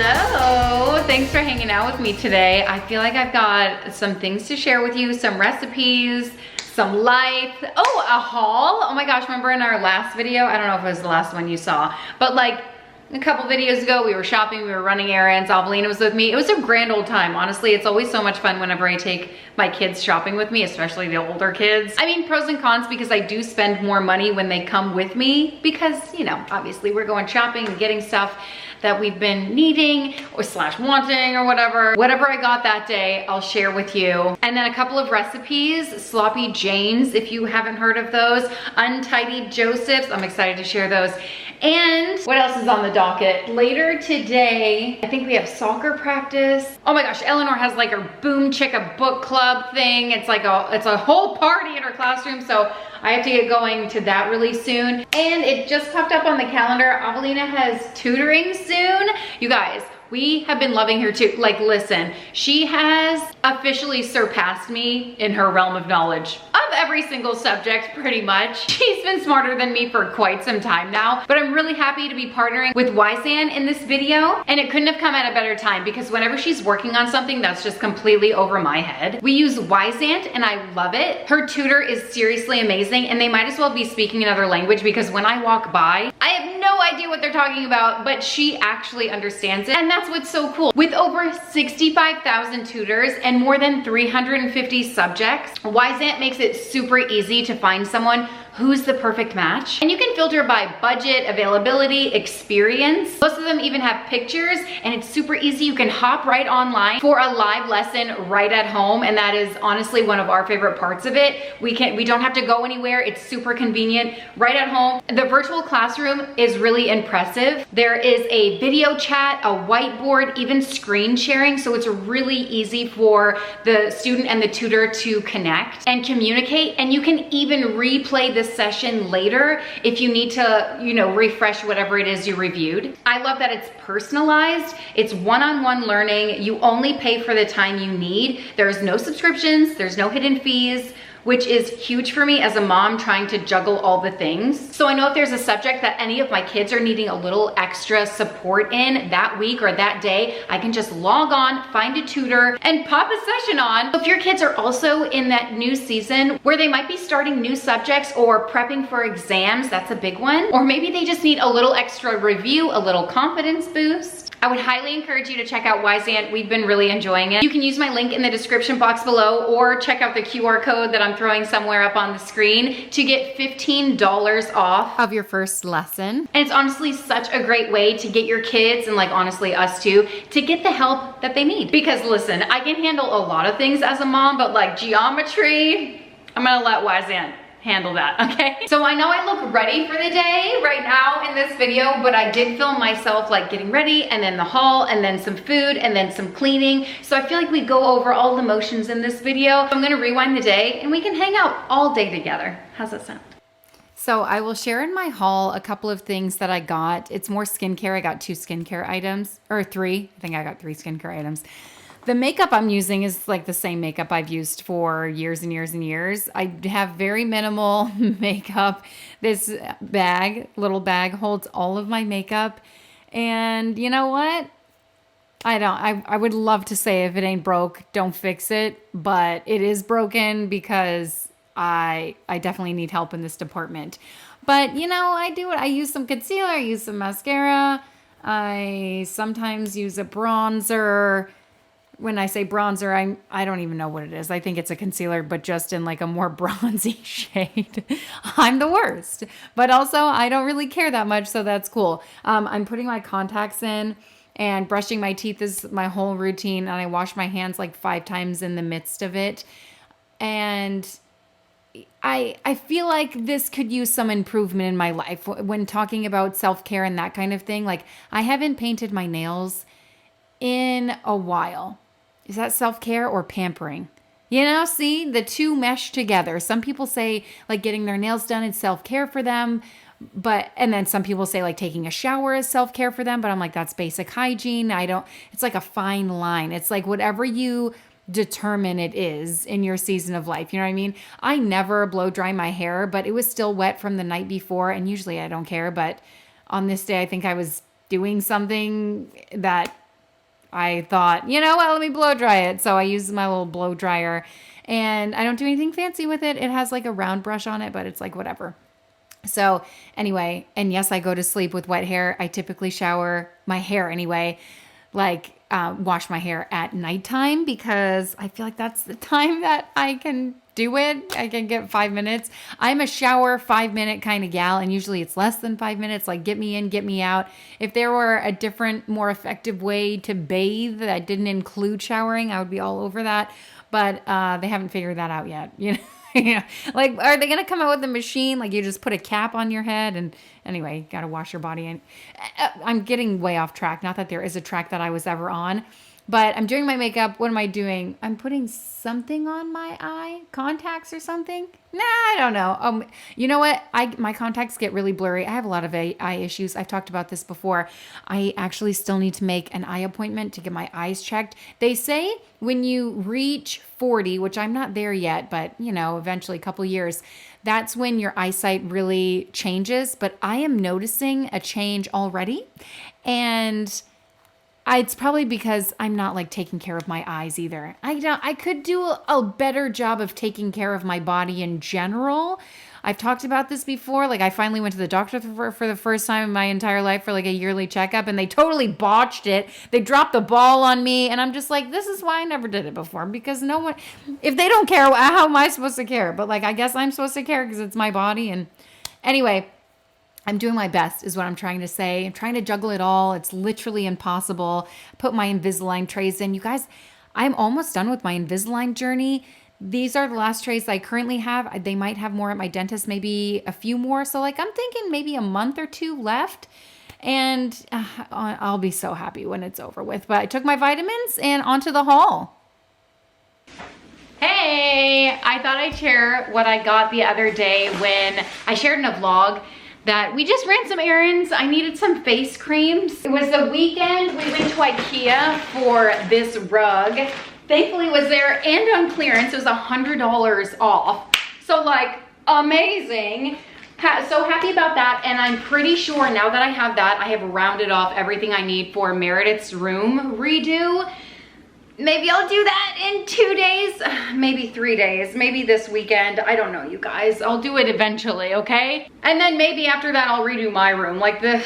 Hello, thanks for hanging out with me today. I feel like I've got some things to share with you, some recipes, some life. Oh, a haul. Oh my gosh, remember in our last video? I don't know if it was the last one you saw, but like a couple videos ago, we were shopping, we were running errands, Avelina was with me. It was a grand old time. Honestly, it's always so much fun whenever I take my kids shopping with me, especially the older kids. I mean, pros and cons, because I do spend more money when they come with me because, you know, obviously we're going shopping and getting stuff that we've been needing or slash wanting or whatever. Whatever I got that day, I'll share with you. And then a couple of recipes, Sloppy Janes, if you haven't heard of those, Untidy Joseph's, I'm excited to share those. And what else is on the docket? Later today, I think we have soccer practice. Oh my gosh, Eleanor has like her Boom Chicka book club thing. It's like it's a whole party in her classroom, so I have to get going to that really soon. And it just popped up on the calendar. Avelina has tutoring soon. You guys, we have been loving her too. Like, listen, she has officially surpassed me in her realm of knowledge of every single subject, pretty much. She's been smarter than me for quite some time now, but I'm really happy to be partnering with Wyzant in this video, and it couldn't have come at a better time because whenever she's working on something that's just completely over my head, we use Wyzant and I love it. Her tutor is seriously amazing, and they might as well be speaking another language because when I walk by, I have no idea what they're talking about, but she actually understands it, and that's what's so cool. With over 65,000 tutors and more than 350 subjects, Wyzant makes it super easy to find someone who's the perfect match. And you can filter by budget, availability, experience. Most of them even have pictures, and it's super easy. You can hop right online for a live lesson right at home, and that is honestly one of our favorite parts of it. We don't have to go anywhere. It's super convenient right at home. The virtual classroom is really impressive. There is a video chat, a whiteboard, even screen sharing, so it's really easy for the student and the tutor to connect and communicate, and you can even replay the session later if you need to, you know, refresh whatever it is you reviewed. I love that it's personalized. It's one-on-one learning. You only pay for the time you need. There's no subscriptions, there's no hidden fees, which is huge for me as a mom trying to juggle all the things. So I know if there's a subject that any of my kids are needing a little extra support in that week or that day, I can just log on, find a tutor, and pop a session on. If your kids are also in that new season where they might be starting new subjects or prepping for exams, that's a big one, or maybe they just need a little extra review, a little confidence boost, I would highly encourage you to check out Wyzant. We've been really enjoying it. You can use my link in the description box below or check out the QR code that I'm throwing somewhere up on the screen to get $15 off of your first lesson. And it's honestly such a great way to get your kids, and like honestly us too, to get the help that they need. Because listen, I can handle a lot of things as a mom, but like geometry, I'm gonna let Wyzant handle that, okay? So I know I look ready for the day right now in this video, but I did film myself like getting ready, and then the haul, and then some food, and then some cleaning. So I feel like we go over all the motions in this video. I'm gonna rewind the day and we can hang out all day together. How's that sound? So I will share in my haul a couple of things that I got. It's more skincare. I got 2 skincare items, or 3. I think I got 3 skincare items. The makeup I'm using is like the same makeup I've used for years and years and years. I have very minimal makeup. This bag, little bag, holds all of my makeup. And you know what? I would love to say if it ain't broke, don't fix it. But it is broken because I definitely need help in this department. But you know, I do it. I use some concealer, I use some mascara. I sometimes use a bronzer. When I say bronzer, I don't even know what it is. I think it's a concealer, but just in like a more bronzy shade. I'm the worst. But also, I don't really care that much, so that's cool. I'm putting my contacts in, and brushing my teeth is my whole routine, and I wash my hands like 5 times in the midst of it. And I feel like this could use some improvement in my life when talking about self-care and that kind of thing. Like, I haven't painted my nails in a while. Is that self-care or pampering? You know, see, the two mesh together. Some people say like getting their nails done is self-care for them, and then some people say like taking a shower is self-care for them, but I'm like, that's basic hygiene. It's like a fine line. It's like whatever you determine it is in your season of life. You know what I mean? I never blow dry my hair, but it was still wet from the night before, and usually I don't care, but on this day, I think I was doing something that I thought, you know what, let me blow dry it. So I used my little blow dryer, and I don't do anything fancy with it. It has like a round brush on it, but it's like whatever. So anyway, and yes, I go to sleep with wet hair. I typically shower my hair anyway, like wash my hair at nighttime, because I feel like that's the time that I can do it. I can get 5 minutes. I'm a shower 5-minute kind of gal, and usually it's less than 5 minutes. Like, get me in, get me out. If there were a different, more effective way to bathe that didn't include showering, I would be all over that. But they haven't figured that out yet, you know. Yeah. Like, are they going to come out with a machine? Like, you just put a cap on your head, and anyway, you got to wash your body. And I'm getting way off track. Not that there is a track that I was ever on, but I'm doing my makeup. What am I doing? I'm putting something on my eye, contacts or something. Nah, I don't know. You know what? My contacts get really blurry. I have a lot of eye issues. I've talked about this before. I actually still need to make an eye appointment to get my eyes checked. They say when you reach 40, which I'm not there yet, but you know, eventually a couple years, that's when your eyesight really changes. But I am noticing a change already. And it's probably because I'm not like taking care of my eyes either. I could do a better job of taking care of my body in general. I've talked about this before. Like, I finally went to the doctor for the first time in my entire life for like a yearly checkup, and they totally botched it. They dropped the ball on me, and I'm just like, this is why I never did it before, because no one, if they don't care, how am I supposed to care? But like, I guess I'm supposed to care because it's my body. And anyway, I'm doing my best is what I'm trying to say. I'm trying to juggle it all. It's literally impossible. Put my Invisalign trays in. You guys, I'm almost done with my Invisalign journey. These are the last trays I currently have. They might have more at my dentist, maybe a few more. So like, I'm thinking maybe a month or 2 left. And I'll be so happy when it's over with. But I took my vitamins and onto the haul. Hey, I thought I'd share what I got the other day when I shared in a vlog that we just ran some errands. I needed some face creams. It was the weekend. We went to IKEA for this rug. Thankfully it was there and on clearance. It was $100 off. So like, amazing. So happy about that. And I'm pretty sure now that I have that, I have rounded off everything I need for Meredith's room redo. Maybe I'll do that in 2 days, maybe 3 days, maybe this weekend. I don't know, you guys. I'll do it eventually, okay? And then maybe after that, I'll redo my room. Like, the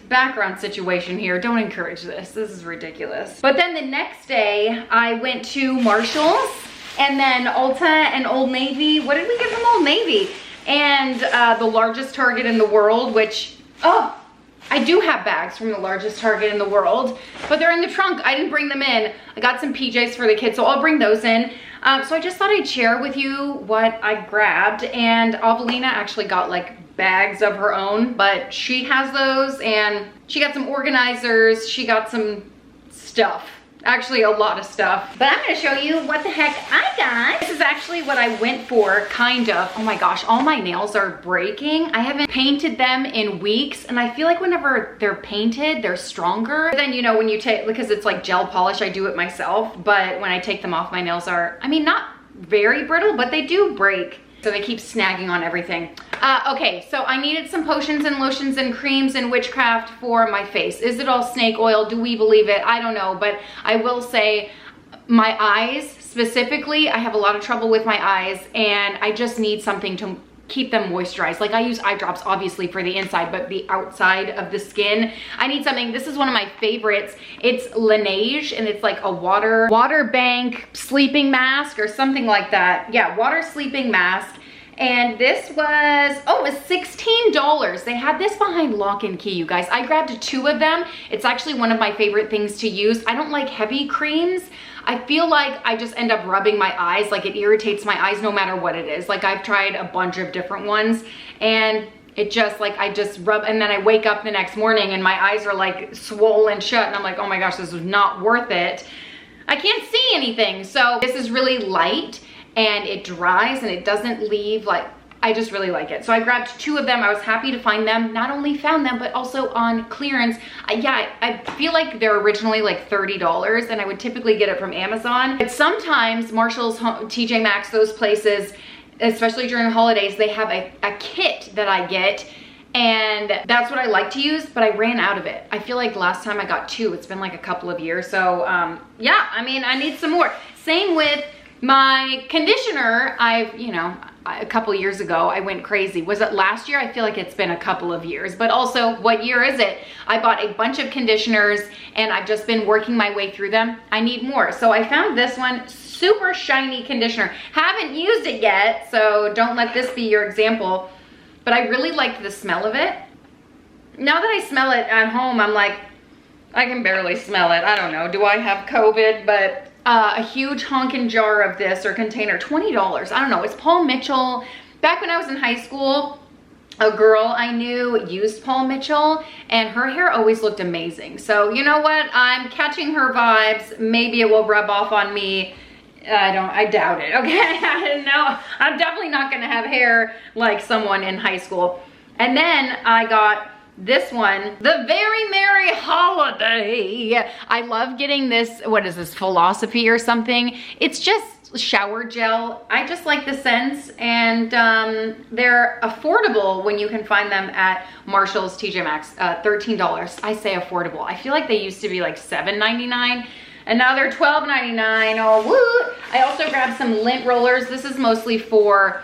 background situation here, don't encourage this. This is ridiculous. But then the next day, I went to Marshall's and then Ulta and Old Navy. What did we get from Old Navy? And the largest Target in the world, which, oh, I do have bags from the largest Target in the world, but they're in the trunk. I didn't bring them in. I got some PJs for the kids, so I'll bring those in. So I just thought I'd share with you what I grabbed. And Avelina actually got like bags of her own, but she has those, and she got some organizers. She got some stuff. Actually, a lot of stuff. But I'm gonna show you what the heck I got. This is actually what I went for, kind of. Oh my gosh, all my nails are breaking. I haven't painted them in weeks, and I feel like whenever they're painted, they're stronger. But then, you know, when you take, because it's like gel polish, I do it myself, but when I take them off, my nails are, I mean, not very brittle, but they do break. So they keep snagging on everything. Okay, so I needed some potions and lotions and creams and witchcraft for my face. Is it all snake oil? Do we believe it? I don't know, but I will say my eyes specifically, I have a lot of trouble with my eyes, and I just need something to keep them moisturized. Like, I use eye drops obviously for the inside, but the outside of the skin, I need something. This is one of my favorites. It's Laneige, and it's like a water bank sleeping mask or something like that. Yeah, water sleeping mask. And this was, oh, it was $16. They had this behind Lock and Key, you guys. I grabbed 2 of them. It's actually one of my favorite things to use. I don't like heavy creams. I feel like I just end up rubbing my eyes. Like, it irritates my eyes no matter what it is. Like, I've tried a bunch of different ones, and it just, like, I just rub, and then I wake up the next morning and my eyes are like swollen shut, and I'm like, oh my gosh, this was not worth it. I can't see anything. So this is really light, and it dries, and it doesn't leave, like, I just really like it. So I grabbed 2 of them. I was happy to find them. Not only found them, but also on clearance. I feel like they're originally like $30, and I would typically get it from Amazon. But sometimes Marshall's, TJ Maxx, those places, especially during the holidays, they have a kit that I get, and that's what I like to use, but I ran out of it. I feel like last time I got 2, it's been like a couple of years. So yeah, I mean, I need some more. Same with my conditioner. A couple years ago, I went crazy. Was it last year? I feel like it's been a couple of years, but also what year is it? I bought a bunch of conditioners and I've just been working my way through them. I need more. So I found this one, super shiny conditioner. Haven't used it yet, so don't let this be your example, but I really liked the smell of it. Now that I smell it at home, I'm like, I can barely smell it. I don't know, do I have COVID? But a huge honkin' jar of this, or container, $20. I don't know, it's Paul Mitchell. Back when I was in high school, a girl I knew used Paul Mitchell and her hair always looked amazing. So you know what, I'm catching her vibes. Maybe it will rub off on me. I doubt it, okay? No, I'm definitely not gonna have hair like someone in high school. And then I got this one, the Very Merry Holiday. I love getting this, what is this, Philosophy or something? It's just shower gel. I just like the scents, and they're affordable when you can find them at Marshall's, TJ Maxx, $13. I say affordable. I feel like they used to be like $7.99. And now they're $12.99. Oh, woo! I also grabbed some lint rollers. This is mostly for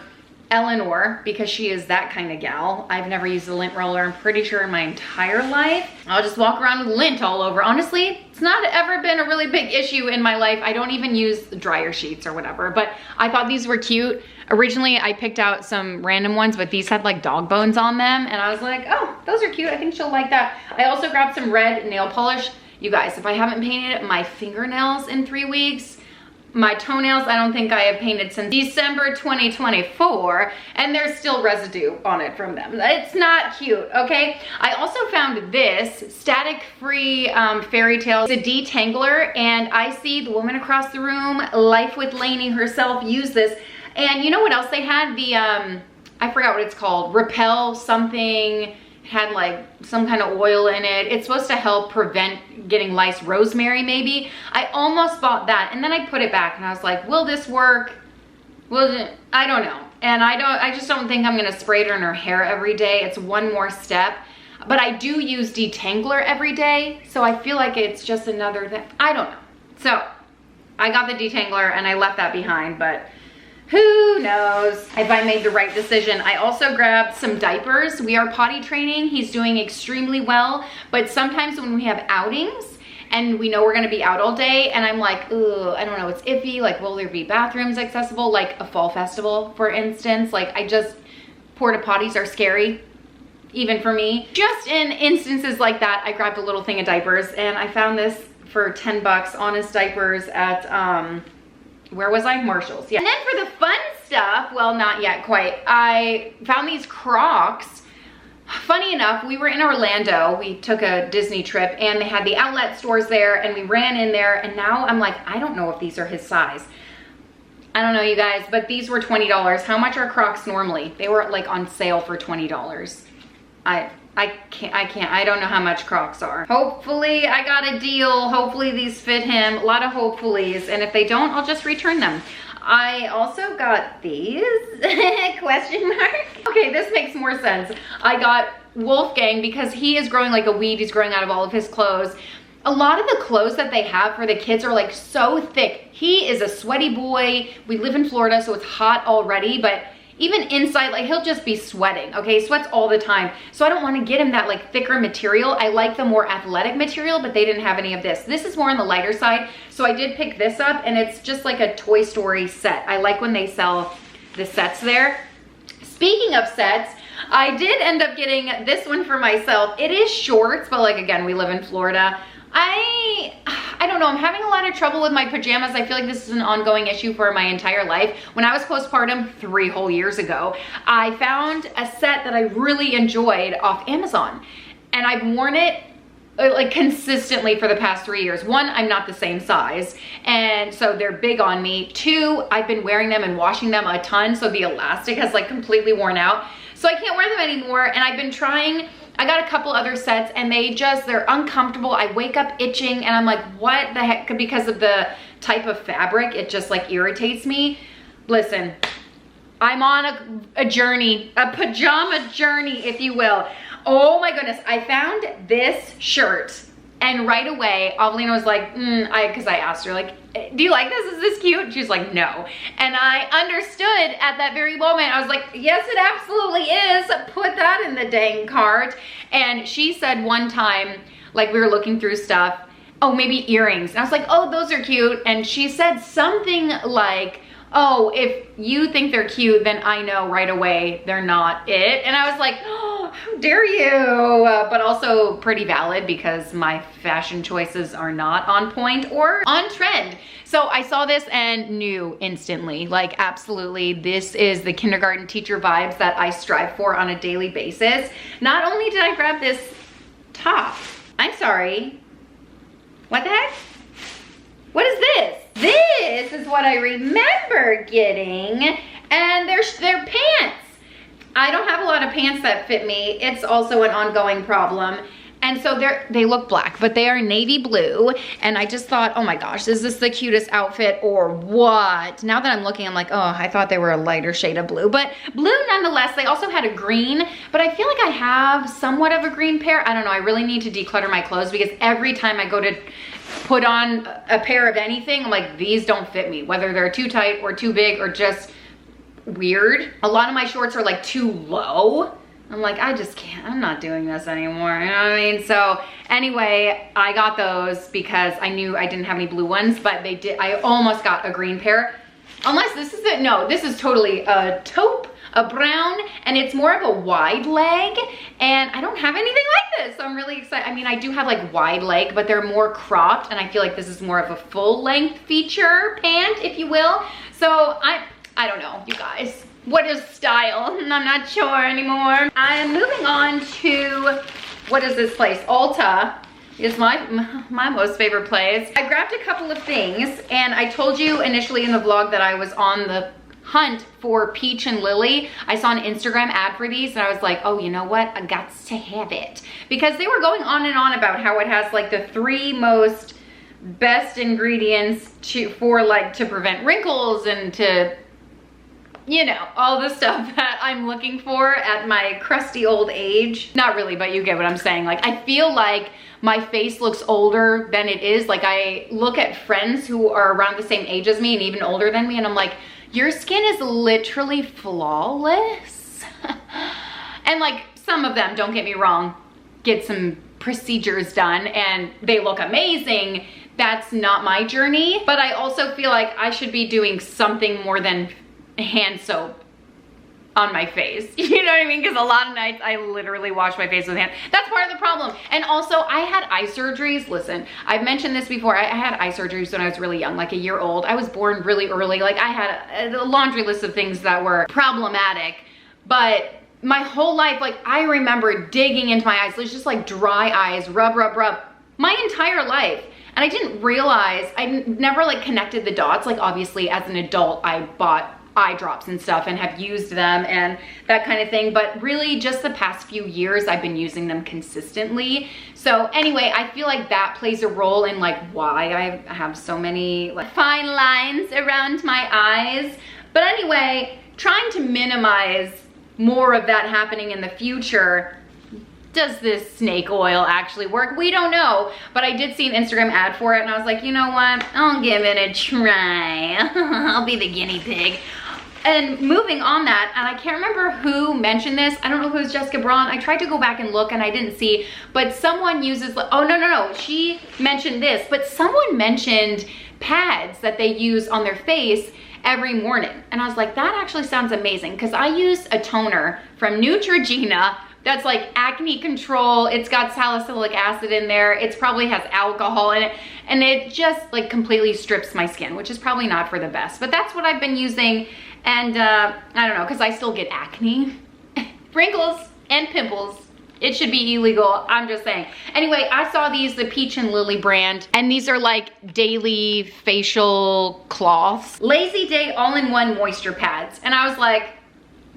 Eleanor because she is that kind of gal. I've never used a lint roller, I'm pretty sure, in my entire life. I'll just walk around with lint all over. Honestly, it's not ever been a really big issue in my life. I don't even use dryer sheets or whatever, but I thought these were cute. Originally, I picked out some random ones, but these had like dog bones on them, and I was like, oh, those are cute. I think she'll like that. I also grabbed some red nail polish. You guys, if I haven't painted my fingernails in 3 weeks, my toenails, I don't think I have painted since December 2024, and there's still residue on it from them. It's not cute, okay? I also found this static-free fairy tale. It's a detangler, and I see the woman across the room, Life with Lainey herself, use this. And you know what else they had? The, I forgot what it's called, Repel something. Had like some kind of oil in it. It's supposed to help prevent getting lice, rosemary maybe. I almost bought that, and then I put it back and I was like, will this work? I don't know. And I just don't think I'm gonna spray it in her hair every day. It's one more step. But I do use detangler every day, so I feel like it's just another thing. I don't know. So I got the detangler and I left that behind, but who knows if I made the right decision. I also grabbed some diapers. We are potty training. He's doing extremely well, but sometimes when we have outings and we know we're gonna be out all day, and I'm like, ooh, I don't know, it's iffy. Like, will there be bathrooms accessible? Like a fall festival, for instance. Like, porta potties are scary, even for me. Just in instances like that, I grabbed a little thing of diapers, and I found this for 10 bucks, Honest Diapers at, where was I? Marshall's, yeah. And then for the fun stuff, well, not yet quite, I found these Crocs. Funny enough, we were in Orlando, we took a Disney trip, and they had the outlet stores there, and we ran in there, and now I'm like, I don't know if these are his size. I don't know, you guys, but these were $20. How much are Crocs normally? They were like on sale for $20. I don't know how much Crocs are. Hopefully I got a deal. Hopefully these fit him. A lot of hopefullys, and if they don't, I'll just return them. I also got these, question mark. Okay, this makes more sense. I got Wolfgang because he is growing like a weed. He's growing out of all of his clothes. A lot of the clothes that they have for the kids are like so thick. He is a sweaty boy. We live in Florida, so it's hot already, but even inside, like, he'll just be sweating, okay? Sweats all the time. So I don't want to get him that like thicker material. I like the more athletic material, but they didn't have any of this. This is more on the lighter side. So I did pick this up, and it's just like a Toy Story set. I like when they sell the sets there. Speaking of sets, I did end up getting this one for myself. It is shorts, but like, again, we live in Florida. I don't know, I'm having a lot of trouble with my pajamas. I feel like this is an ongoing issue for my entire life. When I was postpartum 3 whole years ago, I found a set that I really enjoyed off Amazon, and I've worn it like consistently for the past 3 years. 1, I'm not the same size, and so they're big on me. 2, I've been wearing them and washing them a ton, so the elastic has like completely worn out. So I can't wear them anymore, and I've been trying. I got a couple other sets, and they're uncomfortable. I wake up itching, and I'm like, what the heck? Because of the type of fabric, it just like irritates me. Listen, I'm on a journey, a pajama journey, if you will. Oh my goodness, I found this shirt and right away, Evelina was like, because I asked her, like, do you like this? Is this cute? She's like, no. And I understood at that very moment. I was like, yes, it absolutely is. Put that in the dang cart. And she said one time, like we were looking through stuff, oh, maybe earrings. And I was like, oh, those are cute. And she said something like, oh, if you think they're cute, then I know right away they're not it. And I was like, oh, how dare you? But also pretty valid because my fashion choices are not on point or on trend. So I saw this and knew instantly, like absolutely, this is the kindergarten teacher vibes that I strive for on a daily basis. Not only did I grab this top, I'm sorry, what the heck? What is this? This is what I remember getting, and they're pants. I don't have a lot of pants that fit me. It's also an ongoing problem. And so they look black, but they are navy blue. And I just thought, oh my gosh, is this the cutest outfit or what? Now that I'm looking, I'm like, oh, I thought they were a lighter shade of blue, but blue nonetheless. They also had a green, but I feel like I have somewhat of a green pair. I don't know, I really need to declutter my clothes because every time I go to put on a pair of anything, I'm like, these don't fit me, whether they're too tight or too big or just weird. A lot of my shorts are like too low. I'm like, I just can't, I'm not doing this anymore, you know what I mean? So anyway, I got those because I knew I didn't have any blue ones, but they did, I almost got a green pair. Unless this is it, no, this is totally a taupe, a brown, and it's more of a wide leg, and I don't have anything like this, so I'm really excited. I mean, I do have like wide leg, but they're more cropped, and I feel like this is more of a full length feature pant, if you will. So I don't know, you guys. What is style? I'm not sure anymore. I am moving on to, what is this place? Ulta is my most favorite place. I grabbed a couple of things, and I told you initially in the vlog that I was on the hunt for peach and lily. I saw an Instagram ad for these, and I was like, oh, you know what? I got to have it. Because they were going on and on about how it has like the 3 most best ingredients to prevent wrinkles and to, you know, all the stuff that I'm looking for at my crusty old age. Not really, but you get what I'm saying. Like, I feel like my face looks older than it is. Like, I look at friends who are around the same age as me and even older than me, and I'm like, your skin is literally flawless. And like, some of them, don't get me wrong, get some procedures done and they look amazing. That's not my journey, but I also feel like I should be doing something more than hand soap on my face. You know what I mean? Because a lot of nights I literally wash my face with hand. That's part of the problem. And also, I had eye surgeries. Listen, I've mentioned this before. I had eye surgeries when I was really young, like a year old. I was born really early. Like, I had a laundry list of things that were problematic, but my whole life, like, I remember digging into my eyes. It was just like dry eyes, rub, my entire life. And I didn't realize, I never like connected the dots. Like, obviously as an adult, I bought eye drops and stuff and have used them and that kind of thing, but really just the past few years I've been using them consistently. So anyway, I feel like that plays a role in like why I have so many like fine lines around my eyes. But anyway, trying to minimize more of that happening in the future. Does this snake oil actually work? We don't know, but I did see an Instagram ad for it and I was like, you know what? I'll give it a try. I'll be the guinea pig. And moving on that, and I can't remember who mentioned this. I don't know if it was Jessica Braun. I tried to go back and look and I didn't see, but someone uses, oh no, she mentioned this, but someone mentioned pads that they use on their face every morning. And I was like, that actually sounds amazing, because I use a toner from Neutrogena that's like acne control. It's got salicylic acid in there. It probably has alcohol in it, and it just like completely strips my skin, which is probably not for the best, but that's what I've been using. And I don't know, because I still get acne, wrinkles, and pimples. It should be illegal, I'm just saying. Anyway, I saw these, the Peach and Lily brand, and these are like daily facial cloths. Lazy Day all-in-one moisture pads. And I was like,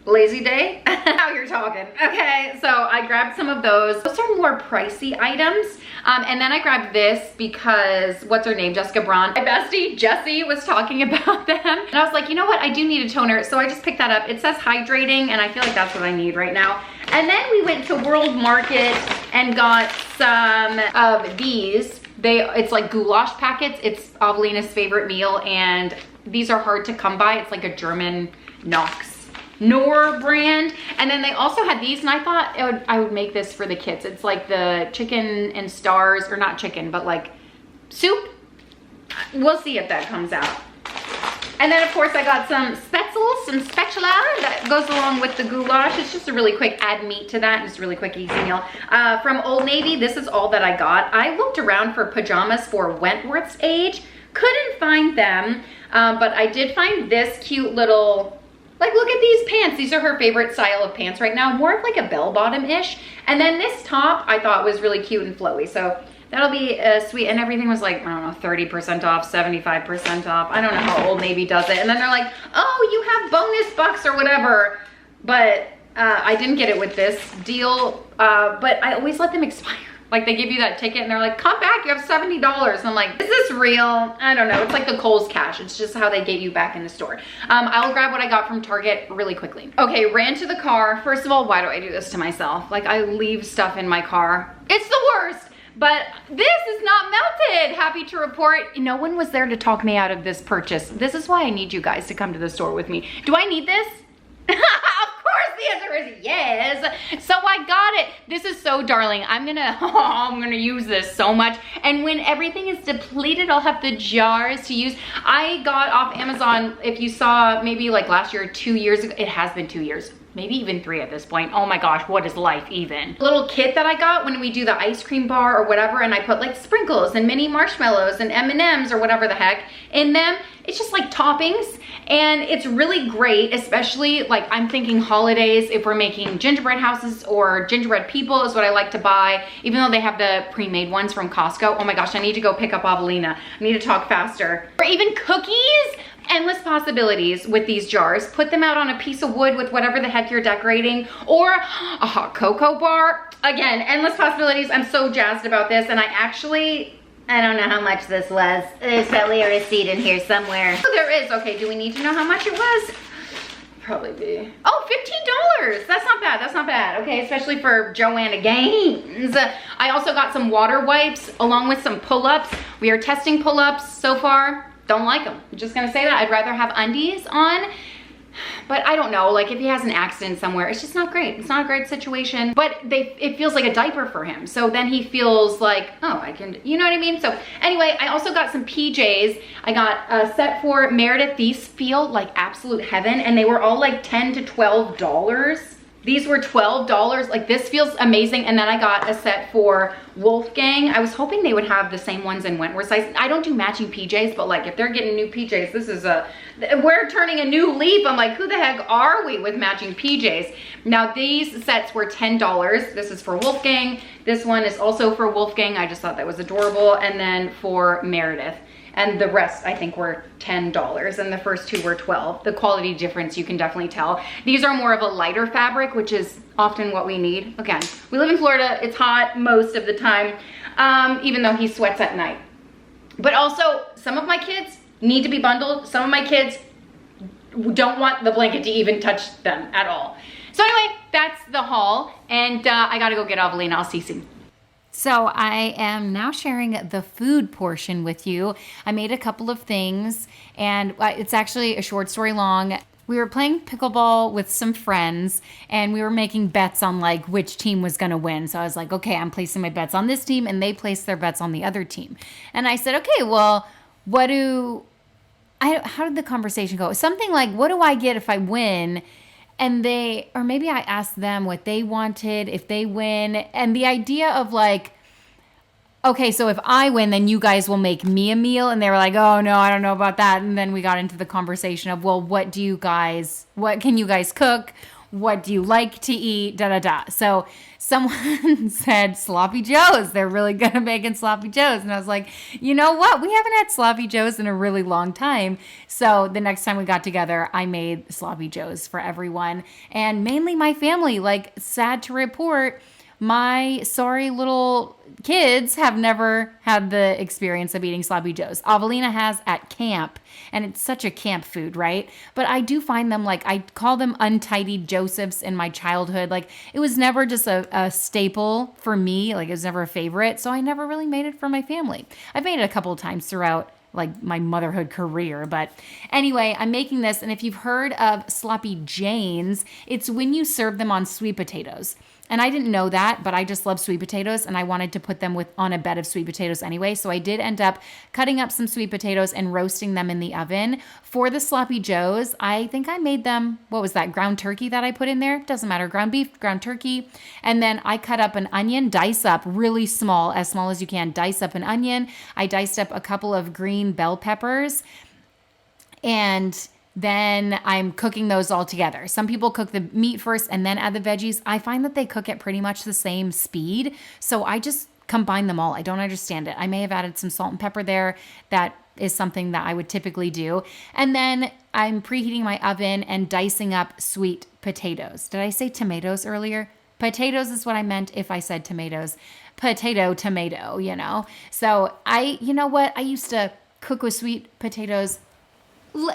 Lazy day? Now you're talking. Okay, so I grabbed some of those. Those are more pricey items. And then I grabbed this because, what's her name? Jessica Braun. My bestie, Jessie, was talking about them. And I was like, you know what? I do need a toner. So I just picked that up. It says hydrating, and I feel like that's what I need right now. And then we went to World Market and got some of these. It's like goulash packets. It's Avelina's favorite meal, and these are hard to come by. It's like a German Knorr brand. And then they also had these, and I thought I would make this for the kids. It's like the chicken and stars, or not chicken, but like soup. We'll see if that comes out. And then of course I got some spatula that goes along with the goulash. It's just a really quick add meat to that. Just a really quick easy meal. From Old Navy, this is all that I got. I looked around for pajamas for Wentworth's age. Couldn't find them, but I did find this cute little, like, look at these pants. These are her favorite style of pants right now. More of like a bell bottom-ish. And then this top I thought was really cute and flowy. So that'll be sweet. And everything was like, I don't know, 30% off, 75% off. I don't know how Old Navy does it. And then they're like, oh, you have bonus bucks or whatever. But I didn't get it with this deal. But I always let them expire. Like, they give you that ticket and they're like, come back, you have $70. And I'm like, is this real? I don't know. It's like the Kohl's cash. It's just how they get you back in the store. I'll grab what I got from Target really quickly. Okay, ran to the car. First of all, why do I do this to myself? Like, I leave stuff in my car. It's the worst. But this is not melted. Happy to report, no one was there to talk me out of this purchase. This is why I need you guys to come to the store with me. Do I need this? Of course the answer is yes. So I got it. This is so darling. I'm gonna use this so much. And when everything is depleted, I'll have the jars to use. I got off Amazon, if you saw maybe like last year or 2 years ago, it has been 2 years. Maybe even 3 at this point. Oh my gosh, what is life even? A little kit that I got when we do the ice cream bar or whatever, and I put like sprinkles and mini marshmallows and M&Ms or whatever the heck in them. It's just like toppings, and it's really great, especially like I'm thinking holidays, if we're making gingerbread houses or gingerbread people is what I like to buy, even though they have the pre-made ones from Costco. Oh my gosh, I need to go pick up Avelina. I need to talk faster. Or even cookies. Endless possibilities with these jars. Put them out on a piece of wood with whatever the heck you're decorating, or a hot cocoa bar. Again, endless possibilities. I'm so jazzed about this, and I don't know how much this was. There's probably a receipt in here somewhere. Oh, there is. Okay, do we need to know how much it was? Probably be. Oh, $15. That's not bad. That's not bad. Okay, especially for Joanna Gaines. I also got some water wipes along with some pull-ups. We are testing pull-ups so far. Don't like them. I'm just gonna say that. I'd rather have undies on, but I don't know, like if he has an accident somewhere, it's just not great. It's not a great situation, but it feels like a diaper for him. So then he feels like, oh, I can, you know what I mean? So anyway, I also got some PJs. I got a set for Meredith. These feel like absolute heaven, and they were all like $10 to $12. These were $12. Like, this feels amazing. And then I got a set for Wolfgang. I was hoping they would have the same ones in Wentworth size. I don't do matching PJs, but like if they're getting new PJs, this is we're turning a new leaf. I'm like, who the heck are we with matching PJs? Now these sets were $10. This is for Wolfgang. This one is also for Wolfgang. I just thought that was adorable. And then for Meredith. And the rest I think were $10, and the first two were $12. The quality difference you can definitely tell. These are more of a lighter fabric, which is often what we need. Again, we live in Florida, it's hot most of the time, even though he sweats at night. But also, some of my kids need to be bundled. Some of my kids don't want the blanket to even touch them at all. So anyway, that's the haul, and I gotta go get Avelina. I'll see you soon. So I am now sharing the food portion with you. I made a couple of things, and it's actually a short story long. We were playing pickleball with some friends, and we were making bets on like which team was gonna win. So I was like, okay, I'm placing my bets on this team, and they placed their bets on the other team. And I said, okay, well, how did the conversation go? Something like, what do I get if I win? And or maybe I asked them what they wanted if they win. And the idea of like, okay, so if I win, then you guys will make me a meal. And they were like, oh no, I don't know about that. And then we got into the conversation of, well, what can you guys cook? what do you like to eat, da da da. So someone said sloppy joes. They're really good at making sloppy joes. And I was like, you know what? We haven't had sloppy joes in a really long time. So the next time we got together, I made sloppy joes for everyone, and mainly my family. Like, sad to report, my sorry little kids have never had the experience of eating sloppy joes. Avelina has at camp, and it's such a camp food, right? But I do find them, like, I call them untidy Josephs in my childhood. Like, it was never just a staple for me. Like, it was never a favorite. So I never really made it for my family. I've made it a couple of times throughout like my motherhood career. But anyway, I'm making this. And if you've heard of sloppy Janes, it's when you serve them on sweet potatoes. And I didn't know that, but I just love sweet potatoes, and I wanted to put them on a bed of sweet potatoes anyway. So I did end up cutting up some sweet potatoes and roasting them in the oven. For the sloppy joes, I think I made them, what was that, ground turkey that I put in there? Doesn't matter, ground beef, ground turkey. And then I cut up an onion, dice up really small as you can, dice up an onion. I diced up a couple of green bell peppers, and then I'm cooking those all together. Some people cook the meat first and then add the veggies. I find that they cook at pretty much the same speed. So I just combine them all. I don't understand it. I may have added some salt and pepper there. That is something that I would typically do. And then I'm preheating my oven and dicing up sweet potatoes. Did I say tomatoes earlier? Potatoes is what I meant if I said tomatoes. Tomato, you know. So you know what? I used to cook with sweet potatoes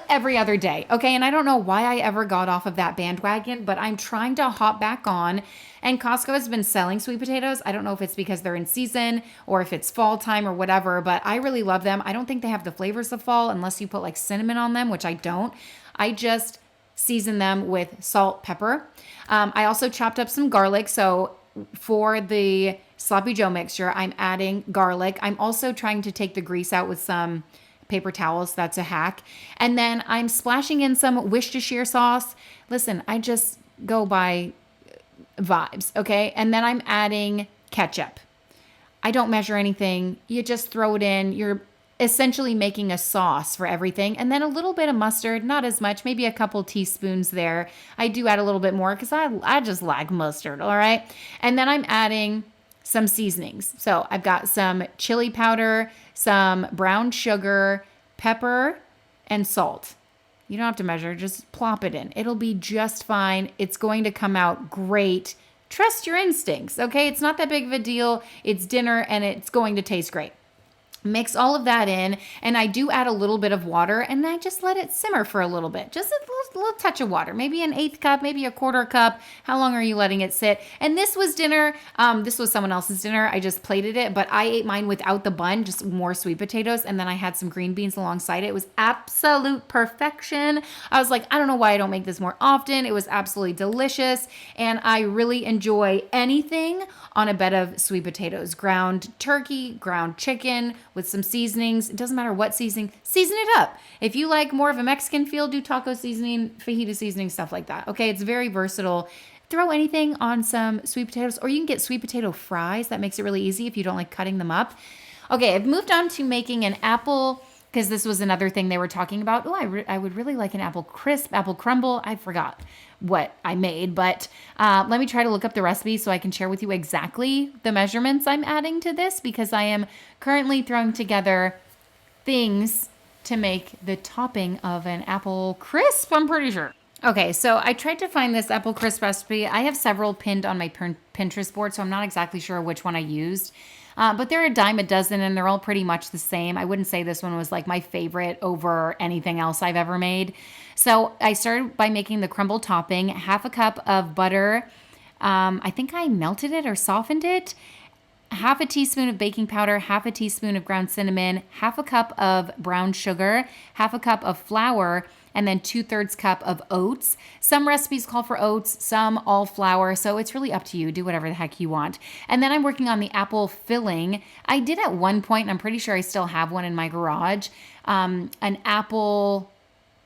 every other day. Okay. And I don't know why I ever got off of that bandwagon, but I'm trying to hop back on. And Costco has been selling sweet potatoes. I don't know if it's because they're in season or if it's fall time or whatever, but I really love them. I don't think they have the flavors of fall unless you put like cinnamon on them, which I don't. I just season them with salt, pepper. I also chopped up some garlic. So for the sloppy joe mixture, I'm adding garlic. I'm also trying to take the grease out with some paper towels. That's a hack. And then I'm splashing in some Worcestershire sauce. Listen, I just go by vibes, okay? And then I'm adding ketchup. I don't measure anything. You just throw it in. You're essentially making a sauce for everything. And then a little bit of mustard, not as much, maybe a couple teaspoons there. I do add a little bit more because I just like mustard, all right? And then I'm adding some seasonings. So I've got some chili powder, some brown sugar, pepper, and salt. You don't have to measure, just plop it in. It'll be just fine. It's going to come out great. Trust your instincts, okay? It's not that big of a deal. It's dinner and it's going to taste great. Mix all of that in, and I do add a little bit of water, and I just let it simmer for a little bit. Just a little touch of water, maybe an eighth cup, maybe a quarter cup. How long are you letting it sit? And this was dinner. This was someone else's dinner. I just plated it, but I ate mine without the bun, just more sweet potatoes, and then I had some green beans alongside it. It was absolute perfection. I was like, I don't know why I don't make this more often. It was absolutely delicious, and I really enjoy anything on a bed of sweet potatoes. Ground turkey, ground chicken, with some seasonings. It doesn't matter what season it up. If you like more of a Mexican feel, do taco seasoning, fajita seasoning, stuff like that. Okay, it's very versatile. Throw anything on some sweet potatoes, or you can get sweet potato fries. That makes it really easy if you don't like cutting them up. Okay, I've moved on to making an apple, because this was another thing they were talking about. Oh, I would really like an apple crisp, apple crumble. I forgot what I made, but let me try to look up the recipe so I can share with you exactly the measurements I'm adding to this, because I am currently throwing together things to make the topping of an apple crisp, I'm pretty sure. Okay, so I tried to find this apple crisp recipe. I have several pinned on my Pinterest board, so I'm not exactly sure which one I used. But they're a dime a dozen, and they're all pretty much the same. I wouldn't say this one was like my favorite over anything else I've ever made. So I started by making the crumble topping, half a cup of butter. I think I melted it or softened it. Half a teaspoon of baking powder, half a teaspoon of ground cinnamon, half a cup of brown sugar, half a cup of flour, and then 2/3 cup of oats. Some recipes call for oats, some all flour, so it's really up to you. Do whatever the heck you want. And then I'm working on the apple filling. I did at one point, and I'm pretty sure I still have one in my garage, an apple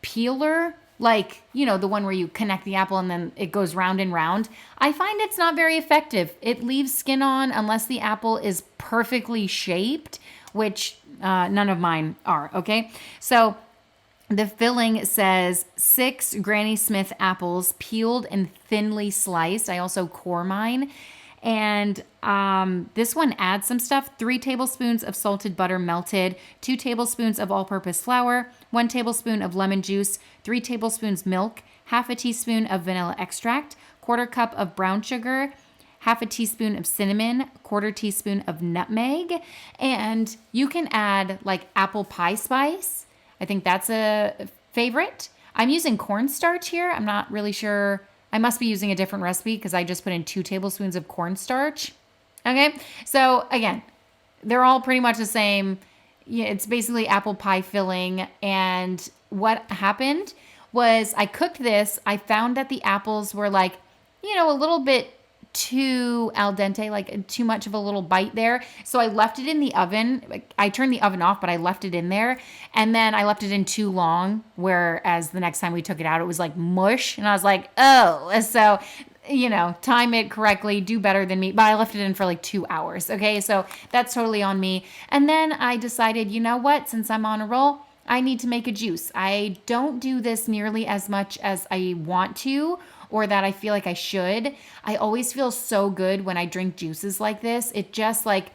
peeler, like, you know, the one where you connect the apple and then it goes round and round. I find it's not very effective. It leaves skin on unless the apple is perfectly shaped, which none of mine are, okay? So The filling says 6 Granny Smith apples peeled and thinly sliced. I also core mine. And this one adds some stuff. 3 tablespoons of salted butter melted, 2 tablespoons of all-purpose flour, 1 tablespoon of lemon juice, 3 tablespoons milk, half a teaspoon of vanilla extract, quarter cup of brown sugar, half a teaspoon of cinnamon, quarter teaspoon of nutmeg. And you can add like apple pie spice. I think that's a favorite. I'm using cornstarch here. I'm not really sure. I must be using a different recipe because I just put in 2 tablespoons of cornstarch. Okay, so again, they're all pretty much the same. Yeah, it's basically apple pie filling. And what happened was I cooked this. I found that the apples were like, a little bit too al dente, like too much of a little bite there. So I left it in the oven. I turned the oven off, but I left it in there. And then I left it in too long, whereas the next time we took it out, it was like mush. And I was like, oh, so, time it correctly, do better than me. But I left it in for like 2 hours. Okay, so that's totally on me. And then I decided, you know what, since I'm on a roll, I need to make a juice. I don't do this nearly as much as I want to, or that I feel like I should. I always feel so good when I drink juices like this. It just like,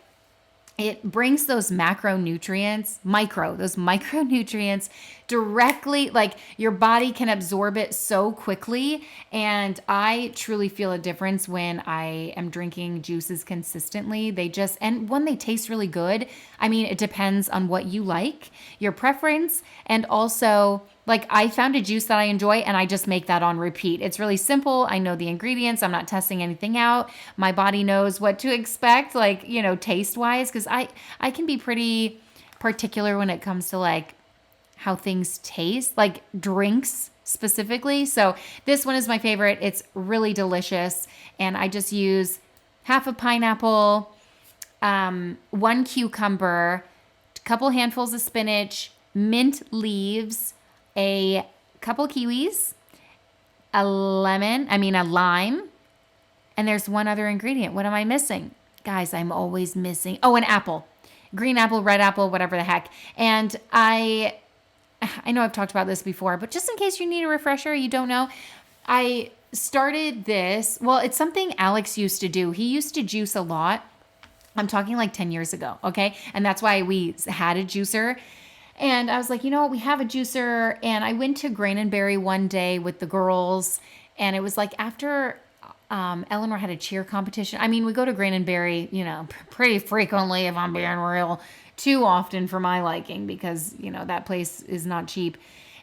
it brings those those micronutrients directly, like your body can absorb it so quickly. And I truly feel a difference when I am drinking juices consistently. And when they taste really good, I mean, it depends on what you like, your preference, and also like I found a juice that I enjoy and I just make that on repeat. It's really simple. I know the ingredients. I'm not testing anything out. My body knows what to expect, like, taste wise, because I can be pretty particular when it comes to like how things taste, like drinks specifically. So this one is my favorite. It's really delicious. And I just use half a pineapple, 1 cucumber, a couple handfuls of spinach, mint leaves, a couple kiwis, a lime, and there's one other ingredient. What am I missing? Guys, I'm always missing. Oh, an apple. Green apple, red apple, whatever the heck. And I know I've talked about this before, but just in case you need a refresher, you don't know, I started this. Well, it's something Alex used to do. He used to juice a lot. I'm talking like 10 years ago, okay? And that's why we had a juicer. And I was like, we have a juicer. And I went to Grain & Berry one day with the girls. And it was like after Eleanor had a cheer competition. I mean, we go to Grain & Berry, pretty frequently, if I'm being real, too often for my liking because, that place is not cheap.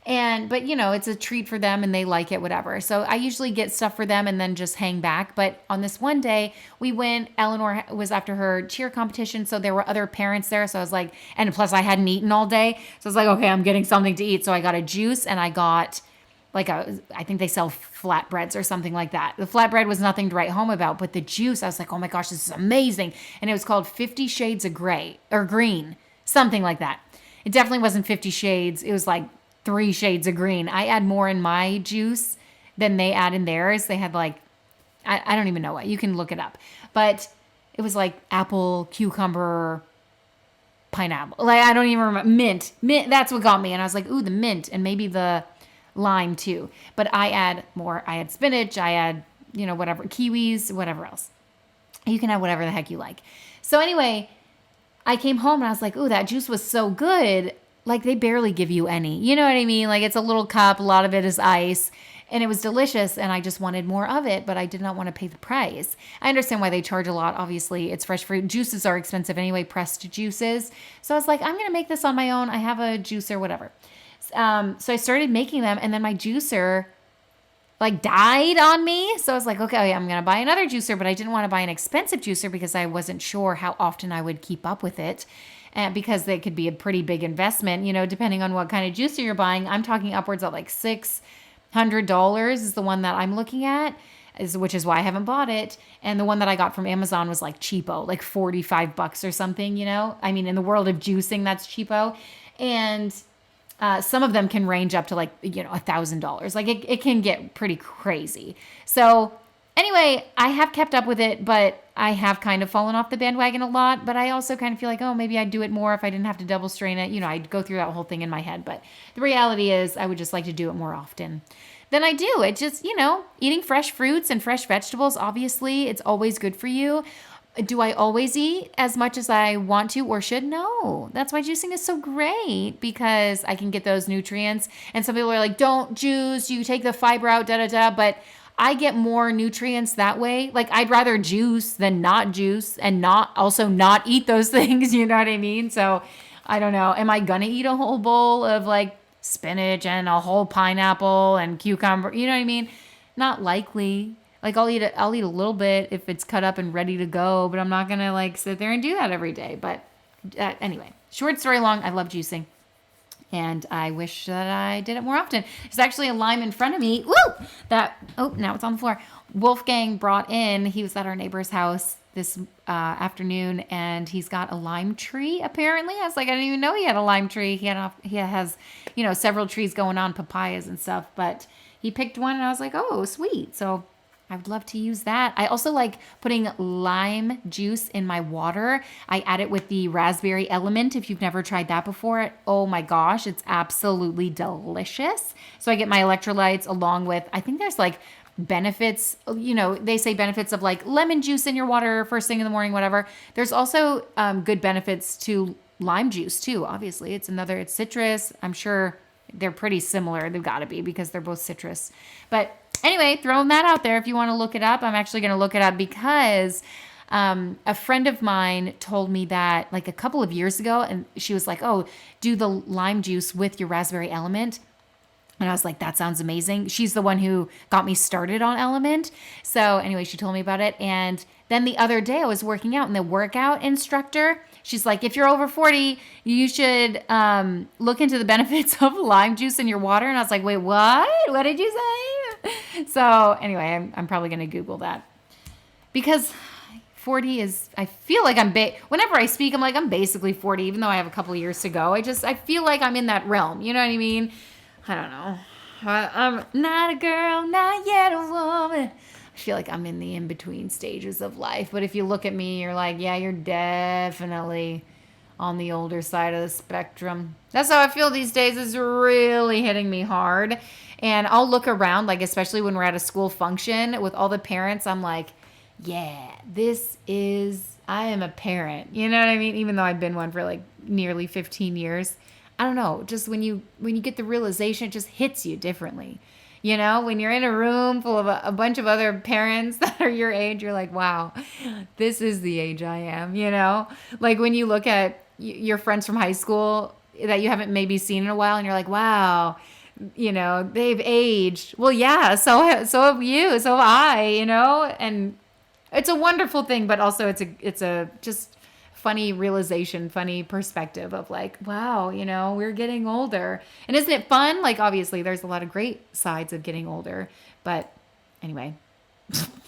But it's a treat for them and they like it, whatever. So I usually get stuff for them and then just hang back. But on this one day we went, Eleanor was after her cheer competition. So there were other parents there. So I was like, and plus I hadn't eaten all day. So I was like, okay, I'm getting something to eat. So I got a juice and I got I think they sell flatbreads or something like that. The flatbread was nothing to write home about, but the juice, I was like, oh my gosh, this is amazing. And it was called 50 Shades of Gray or Green, something like that. It definitely wasn't 50 Shades. It was like 3 shades of green. I add more in my juice than they add in theirs. They had like, I don't even know what. You can look it up. But it was like apple, cucumber, pineapple. Like, I don't even remember. Mint. That's what got me. And I was like, ooh, the mint and maybe the lime too. But I add more. I add spinach. I add, whatever, kiwis, whatever else. You can add whatever the heck you like. So anyway, I came home and I was like, ooh, that juice was so good. Like they barely give you any, you know what I mean? Like it's a little cup, a lot of it is ice and it was delicious and I just wanted more of it, but I did not want to pay the price. I understand why they charge a lot. Obviously it's fresh fruit. Juices are expensive anyway, pressed juices. So I was like, I'm going to make this on my own. I have a juicer, whatever. So I started making them and then my juicer like died on me. So I was like, okay, I'm going to buy another juicer, but I didn't want to buy an expensive juicer because I wasn't sure how often I would keep up with it. And because they could be a pretty big investment, depending on what kind of juicer you're buying. I'm talking upwards of like $600 is the one that I'm looking at, which is why I haven't bought it. And the one that I got from Amazon was like cheapo, like $45 or something, I mean, in the world of juicing, that's cheapo. And some of them can range up to like, $1,000. Like it can get pretty crazy. So Anyway, I have kept up with it, but I have kind of fallen off the bandwagon a lot. But I also kind of feel like, oh, maybe I'd do it more if I didn't have to double strain it. You know, I'd go through that whole thing in my head. But the reality is, I would just like to do it more often than I do. It just, eating fresh fruits and fresh vegetables, obviously, it's always good for you. Do I always eat as much as I want to or should? No. That's why juicing is so great, because I can get those nutrients. And some people are like, don't juice, you take the fiber out, da da da. But I get more nutrients that way. Like, I'd rather juice than not juice and not eat those things. You know what I mean? So I don't know. Am I gonna eat a whole bowl of like spinach and a whole pineapple and cucumber? You know what I mean? Not likely. Like, I'll eat a little bit if it's cut up and ready to go, but I'm not gonna like sit there and do that every day. But anyway, short story long, I love juicing. And I wish that I did it more often. There's actually a lime in front of me. Woo! Now it's on the floor. Wolfgang brought in, he was at our neighbor's house this afternoon, and he's got a lime tree, apparently. I was like, I didn't even know he had a lime tree. He has, several trees going on, papayas and stuff. But he picked one, and I was like, oh, sweet. So I would love to use that. I also like putting lime juice in my water. I add it with the raspberry element. If you've never tried that before, oh my gosh, it's absolutely delicious. So I get my electrolytes along with, I think there's like benefits, they say benefits of like lemon juice in your water first thing in the morning, whatever. There's also good benefits to lime juice too. Obviously, it's citrus. I'm sure they're pretty similar. They've got to be, because they're both citrus. But anyway, throwing that out there if you want to look it up. I'm actually going to look it up because a friend of mine told me that like a couple of years ago, and she was like, oh, do the lime juice with your raspberry element. And I was like, that sounds amazing. She's the one who got me started on Element. So anyway, she told me about it. And then the other day I was working out, and the workout instructor, she's like, if you're over 40, you should look into the benefits of lime juice in your water. And I was like, wait, what? What did you say? So anyway, I'm probably going to Google that, because 40 is, I feel like whenever I speak, I'm like, I'm basically 40, even though I have a couple of years to go. I feel like I'm in that realm. You know what I mean? I don't know. I'm not a girl, not yet a woman. I feel like I'm in the in-between stages of life. But if you look at me, you're like, yeah, you're definitely on the older side of the spectrum. That's how I feel these days. It's really hitting me hard. And I'll look around, like especially when we're at a school function with all the parents, I'm like, yeah, I am a parent. You know what I mean? Even though I've been one for like nearly 15 years. I don't know, just when you get the realization, it just hits you differently. When you're in a room full of a bunch of other parents that are your age, you're like, wow, this is the age I am, Like when you look at your friends from high school that you haven't maybe seen in a while, and you're like, wow, they've aged. Well, yeah, so have you, so have I, and it's a wonderful thing, but also it's a just funny realization, funny perspective of like, wow, we're getting older. And isn't it fun? Like, obviously there's a lot of great sides of getting older, but anyway,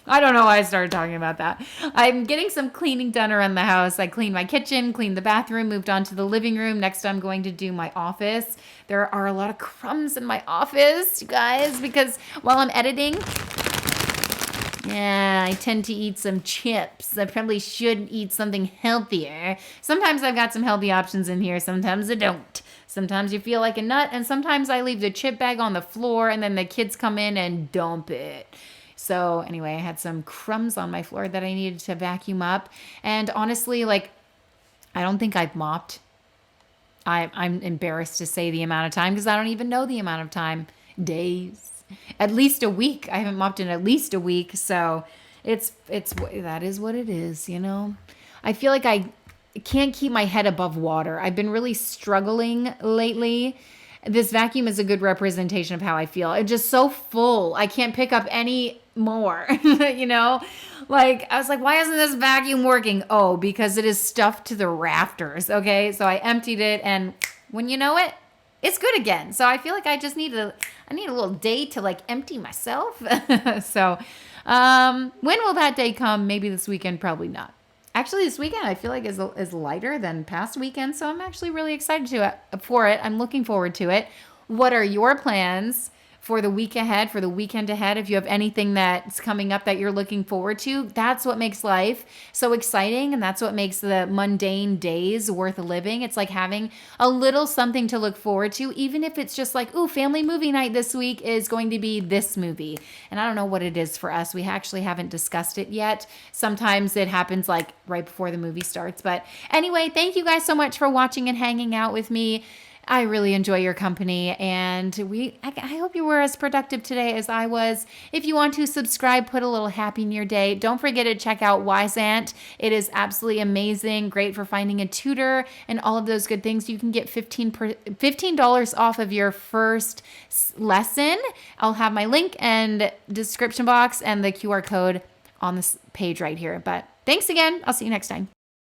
I don't know why I started talking about that. I'm getting some cleaning done around the house. I cleaned my kitchen, cleaned the bathroom, moved on to the living room. Next, I'm going to do my office. There are a lot of crumbs in my office, you guys, because while I'm editing, yeah, I tend to eat some chips. I probably should eat something healthier. Sometimes I've got some healthy options in here. Sometimes I don't. Sometimes you feel like a nut, and sometimes I leave the chip bag on the floor, and then the kids come in and dump it. So anyway, I had some crumbs on my floor that I needed to vacuum up. And honestly, like, I don't think I've mopped. I'm embarrassed to say the amount of time, because I don't even know the amount of time. Days. At least a week. I haven't mopped in at least a week. So that is what it is, I feel like I can't keep my head above water. I've been really struggling lately. This vacuum is a good representation of how I feel. It's just so full. I can't pick up any more, Like, I was like, why isn't this vacuum working? Oh, because it is stuffed to the rafters. Okay. So I emptied it, and when you know it, it's good again. So I feel like I just need a little day to like empty myself. So when will that day come? Maybe this weekend, probably not. Actually, this weekend I feel like is lighter than past weekends. So I'm actually really excited for it. I'm looking forward to it. What are your plans for the week ahead, for the weekend ahead. If you have anything that's coming up that you're looking forward to, that's what makes life so exciting. And that's what makes the mundane days worth living. It's like having a little something to look forward to, even if it's just like, ooh, family movie night this week is going to be this movie. And I don't know what it is for us. We actually haven't discussed it yet. Sometimes it happens like right before the movie starts. But anyway, thank you guys so much for watching and hanging out with me. I really enjoy your company, and I hope you were as productive today as I was. If you want to subscribe, put a little happy near day. Don't forget to check out Wyzant. It is absolutely amazing, great for finding a tutor and all of those good things. You can get $15 off of your first lesson. I'll have my link and description box and the QR code on this page right here. But thanks again. I'll see you next time.